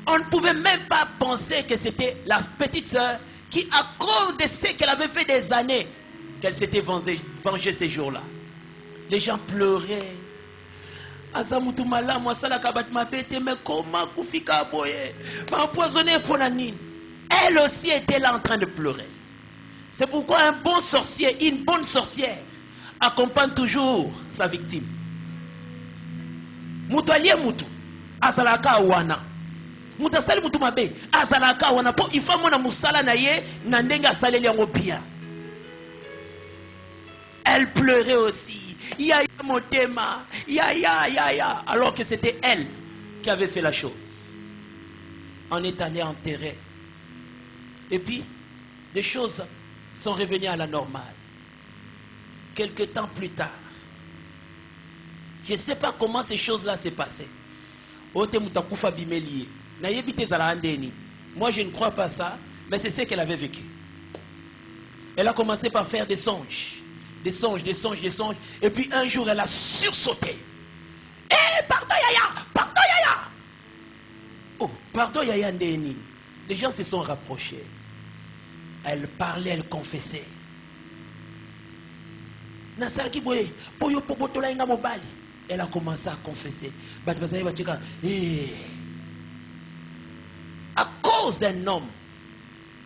On ne pouvait même pas penser que c'était la petite sœur qui, à cause de ce qu'elle avait fait des années, qu'elle s'était vengée ces jours-là. Les gens pleuraient. Azamutumala, moi ça la kabat ma bête, mais comment Koufika boye, m'a empoisonné pour la nine. Elle aussi était là en train de pleurer. C'est pourquoi un bon sorcier, une bonne sorcière, accompagne toujours sa victime. Mutualie mutu, azalaka wana. Mutasali mutu mabe, azalaka wana. Po ifa mona musala na ye, nandenga saleli yango bien. Elle pleurait aussi. Ya mon thème, ya. Alors que c'était elle qui avait fait la chose. On est allé enterrer. Et puis, les choses sont revenues à la normale. Quelque temps plus tard, je ne sais pas comment ces choses-là s'est passées. Moi, je ne crois pas ça, mais c'est ce qu'elle avait vécu. Elle a commencé par faire des songes. Des songes. Et puis un jour, elle a sursauté. Eh, pardon Yaya. Oh, pardon Yaya Ndeni. Les gens se sont rapprochés. Elle parlait, elle confessait. Elle a commencé à confesser. À cause d'un homme,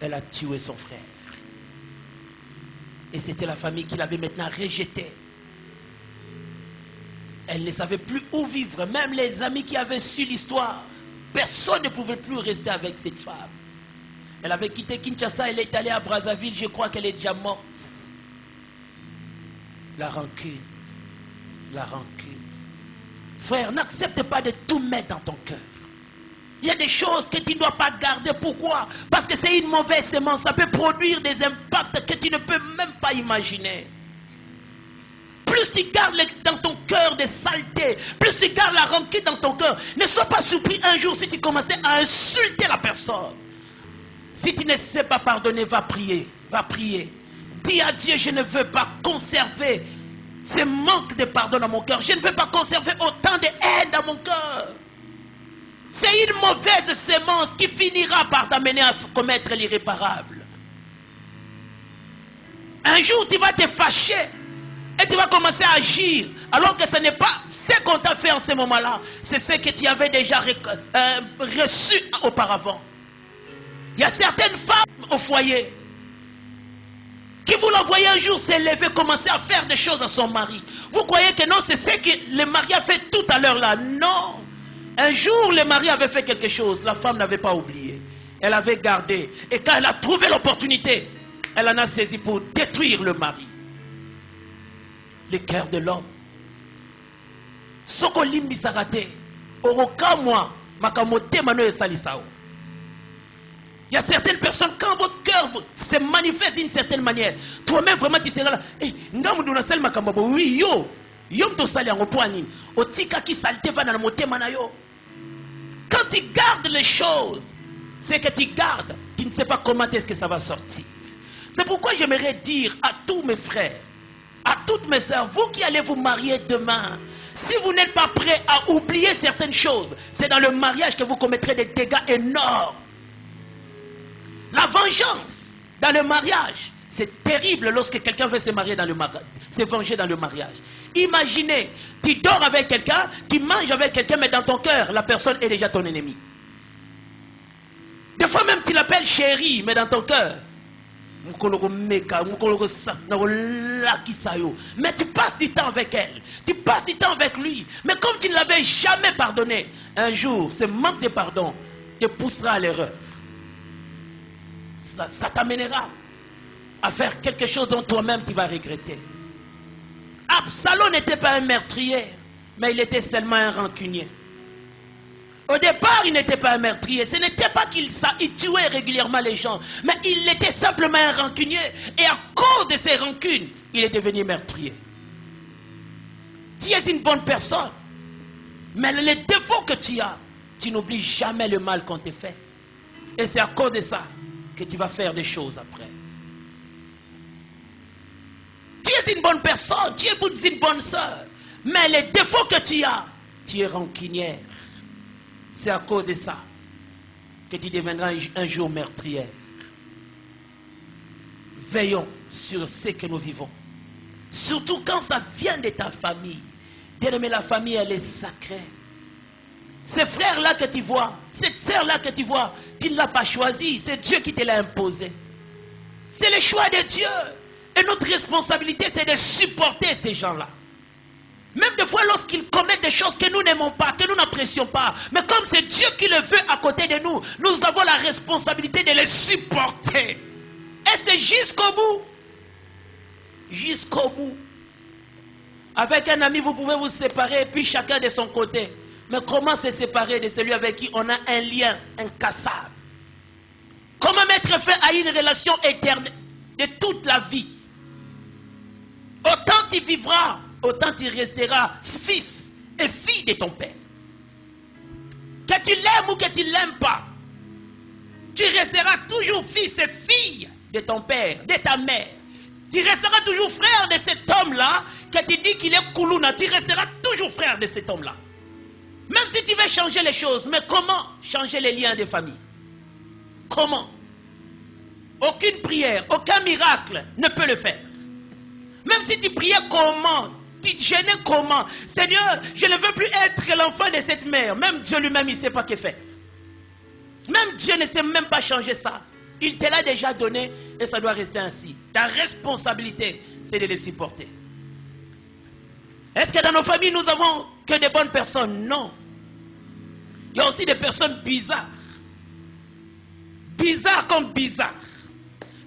elle a tué son frère. Et c'était la famille qui l'avait maintenant rejeté. Elle ne savait plus où vivre. Même les amis qui avaient su l'histoire, personne ne pouvait plus rester avec cette femme. Elle avait quitté Kinshasa, elle est allée à Brazzaville, je crois qu'elle est déjà morte. La rancune. La rancune. Frère, n'accepte pas de tout mettre dans ton cœur. Il y a des choses que tu ne dois pas garder. Pourquoi? Parce que c'est une mauvaise sémence. Ça peut produire des impacts que tu ne peux même pas imaginer. Plus tu gardes dans ton cœur des saletés, plus tu gardes la rancune dans ton cœur. Ne sois pas surpris un jour si tu commençais à insulter la personne. Si tu ne sais pas pardonner, va prier. Va prier. Dis à Dieu, je ne veux pas conserver ce manque de pardon dans mon cœur. Je ne veux pas conserver autant de haine dans mon cœur. C'est une mauvaise sémence qui finira par t'amener à commettre l'irréparable. Un jour, tu vas te fâcher et tu vas commencer à agir alors que ce n'est pas ce qu'on t'a fait en ce moment-là. C'est ce que tu avais déjà reçu auparavant. Il y a certaines femmes au foyer qui vous l'envoyez un jour s'élever, commencer à faire des choses à son mari. Vous croyez que non, c'est ce que le mari a fait tout à l'heure là. Non. Un jour, le mari avait fait quelque chose. La femme n'avait pas oublié. Elle avait gardé. Et quand elle a trouvé l'opportunité, elle en a saisi pour détruire le mari. Le cœur de l'homme. Soko limbi sarate. Orokamwa makamote mano esalisao. Il y a certaines personnes, quand votre cœur se manifeste d'une certaine manière, toi-même vraiment tu seras là. Oui, yo. Quand tu gardes les choses, c'est que tu gardes, tu ne sais pas comment est-ce que ça va sortir. C'est pourquoi j'aimerais dire à tous mes frères, à toutes mes sœurs, vous qui allez vous marier demain, si vous n'êtes pas prêts à oublier certaines choses, c'est dans le mariage que vous commettrez des dégâts énormes. La vengeance dans le mariage, c'est terrible lorsque quelqu'un veut se marier dans le mariage, se venger dans le mariage. Imaginez, tu dors avec quelqu'un, tu manges avec quelqu'un, mais dans ton cœur, la personne est déjà ton ennemi. Des fois même tu l'appelles chérie, mais dans ton cœur, mais tu passes du temps avec elle, tu passes du temps avec lui, mais comme tu ne l'avais jamais pardonné, un jour, ce manque de pardon te poussera à l'erreur. Ça t'amènera à faire quelque chose dont toi-même tu vas regretter. Absalom n'était pas un meurtrier, mais il était seulement un rancunier. Au départ, il n'était pas un meurtrier. Ce n'était pas qu'il tuait régulièrement les gens, mais il était simplement un rancunier. Et à cause de ses rancunes, il est devenu meurtrier. Tu es une bonne personne, mais les défauts que tu as, tu n'oublies jamais le mal qu'on t'a fait. Et c'est à cause de ça que tu vas faire des choses après. Tu es une bonne personne, tu es une bonne sœur, mais les défauts que tu as, tu es rancunière. C'est à cause de ça que tu deviendras un jour meurtrière. Veillons sur ce que nous vivons. Surtout quand ça vient de ta famille. Bien-aimé, la famille, elle est sacrée. Ces frères-là que tu vois, cette sœur-là que tu vois, tu ne l'as pas choisi, c'est Dieu qui te l'a imposé. C'est le choix de Dieu. Et notre responsabilité, c'est de supporter ces gens-là. Même des fois, lorsqu'ils commettent des choses que nous n'aimons pas, que nous n'apprécions pas, mais comme c'est Dieu qui le veut à côté de nous, nous avons la responsabilité de les supporter. Et c'est jusqu'au bout. Jusqu'au bout. Avec un ami, vous pouvez vous séparer, puis chacun de son côté. Mais comment se séparer de celui avec qui on a un lien incassable? Comment mettre fin à une relation éternelle de toute la vie? Autant tu vivras, autant tu resteras fils et fille de ton père. Que tu l'aimes ou que tu ne l'aimes pas, tu resteras toujours fils et fille de ton père, de ta mère. Tu resteras toujours frère de cet homme-là, que tu dis qu'il est Koulouna, tu resteras toujours frère de cet homme-là. Même si tu veux changer les choses, mais comment changer les liens de famille? Comment? aucune prière, aucun miracle ne peut le faire. Même si tu priais comment, tu gênais comment, Seigneur, je ne veux plus être l'enfant de cette mère. Même Dieu lui-même, il ne sait pas quoi faire. Même Dieu ne sait même pas changer ça. Il te l'a déjà donné et ça doit rester ainsi. Ta responsabilité, c'est de les supporter. Est-ce que dans nos familles, nous avons que des bonnes personnes? Non. Il y a aussi des personnes bizarres. Bizarres comme bizarres.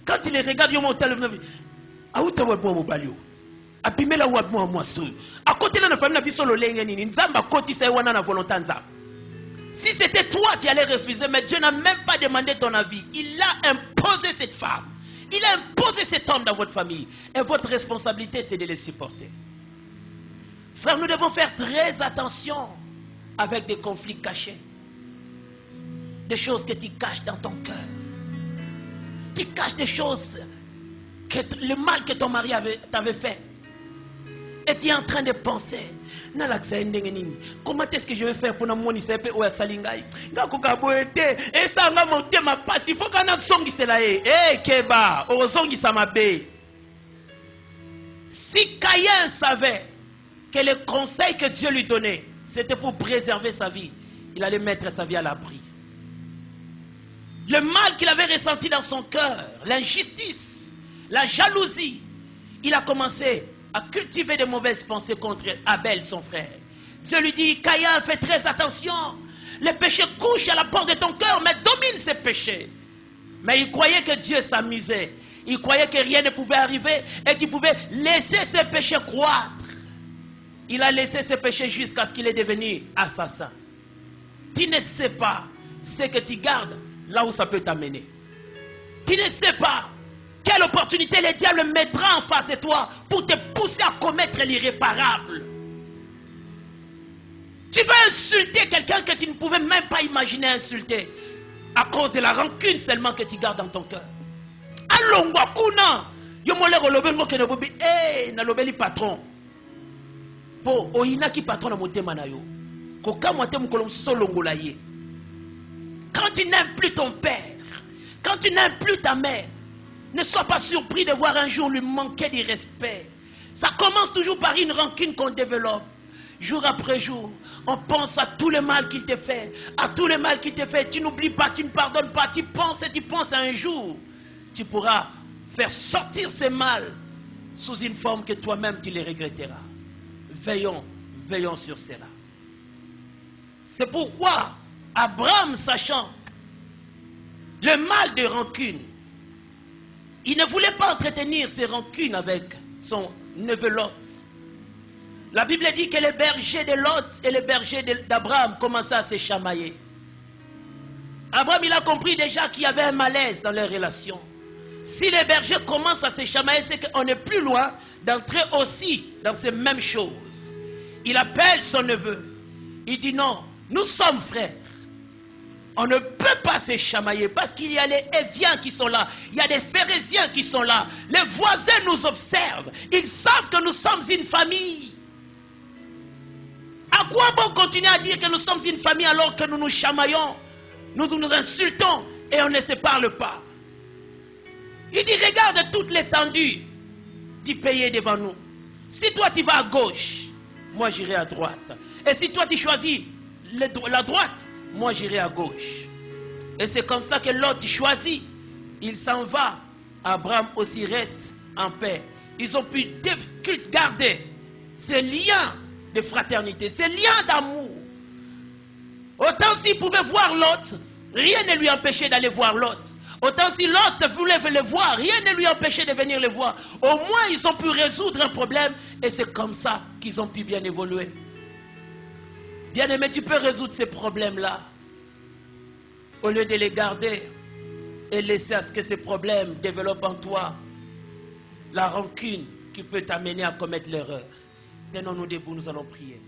Quand tu les regardes, ils m'ont tellement... À côté de la famille, si c'était toi, tu allais refuser, mais Dieu n'a même pas demandé ton avis. Il a imposé cette femme. Il a imposé cet homme dans votre famille. Et votre responsabilité, c'est de les supporter. Frère, nous devons faire très attention avec des conflits cachés. Des choses que tu caches dans ton cœur. Tu caches des choses, le mal que ton mari t'avait fait. Et tu es en train de penser, comment est-ce que je vais faire pour ne pas monter au Salingai? Et ça va monter ma passe. Il faut qu'on ait songi cela. Eh, Keba, au songi samabe. Si Caïn savait que le conseil que Dieu lui donnait, c'était pour préserver sa vie, il allait mettre sa vie à l'abri. Le mal qu'il avait ressenti dans son cœur, l'injustice, la jalousie, il a commencé à cultiver de mauvaises pensées contre Abel, son frère. Dieu lui dit, Caïn, fais très attention. Les péchés couchent à la porte de ton cœur, mais domine ces péchés. Mais il croyait que Dieu s'amusait. Il croyait que rien ne pouvait arriver et qu'il pouvait laisser ses péchés croître. Il a laissé ses péchés jusqu'à ce qu'il est devenu assassin. Tu ne sais pas ce que tu gardes là où ça peut t'amener. Tu ne sais pas quelle opportunité le diable mettra en face de toi pour te pousser à commettre l'irréparable. Tu vas insulter quelqu'un que tu ne pouvais même pas imaginer insulter à cause de la rancune seulement que tu gardes dans ton cœur. Allons, Wakuna, Yomole Rolobel que Nobobi, Nalobeli patron. Po, Oina qui patron à monter manayo. Koka montem kolom solongolaye. Quand tu n'aimes plus ton père, quand tu n'aimes plus ta mère, ne sois pas surpris de voir un jour lui manquer de respect. Ça commence toujours par une rancune qu'on développe. Jour après jour, on pense à tout le mal qu'il te fait. À tout le mal qu'il te fait. Tu n'oublies pas, tu ne pardonnes pas. Tu penses et tu penses à un jour. Tu pourras faire sortir ces mal sous une forme que toi-même tu les regretteras. Veillons, veillons sur cela. C'est pourquoi Abraham, sachant le mal de rancune, il ne voulait pas entretenir ses rancunes avec son neveu Lot. La Bible dit que les bergers de Lot et les bergers d'Abraham commençaient à se chamailler. Abraham, il a compris déjà qu'il y avait un malaise dans leurs relations. Si les bergers commencent à se chamailler, c'est qu'on est plus loin d'entrer aussi dans ces mêmes choses. Il appelle son neveu. Il dit non, nous sommes frères. On ne peut pas se chamailler parce qu'il y a les Éviens qui sont là. Il y a des Phérésiens qui sont là. Les voisins nous observent. Ils savent que nous sommes une famille. À quoi bon continuer à dire que nous sommes une famille alors que nous nous chamaillons, nous nous insultons et on ne se parle pas? Il dit, regarde toute l'étendue du pays devant nous. Si toi tu vas à gauche, moi j'irai à droite. Et si toi tu choisis la droite, moi j'irai à gauche. Et c'est comme ça que l'autre choisit. Il s'en va. Abraham aussi reste en paix. Ils ont pu garder ces liens de fraternité, ces liens d'amour. Autant s'il pouvait voir l'autre, rien ne lui empêchait d'aller voir l'autre. Autant si l'autre voulait le voir, rien ne lui empêchait de venir le voir. Au moins ils ont pu résoudre un problème et c'est comme ça qu'ils ont pu bien évoluer. Bien-aimé, tu peux résoudre ces problèmes-là au lieu de les garder et laisser à ce que ces problèmes développent en toi la rancune qui peut t'amener à commettre l'erreur. Tenons-nous debout, nous allons prier.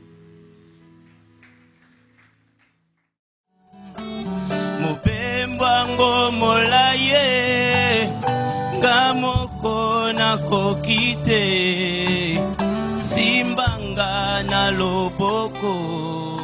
Mupembango molaye ngamoko na kokite simbanga na loboko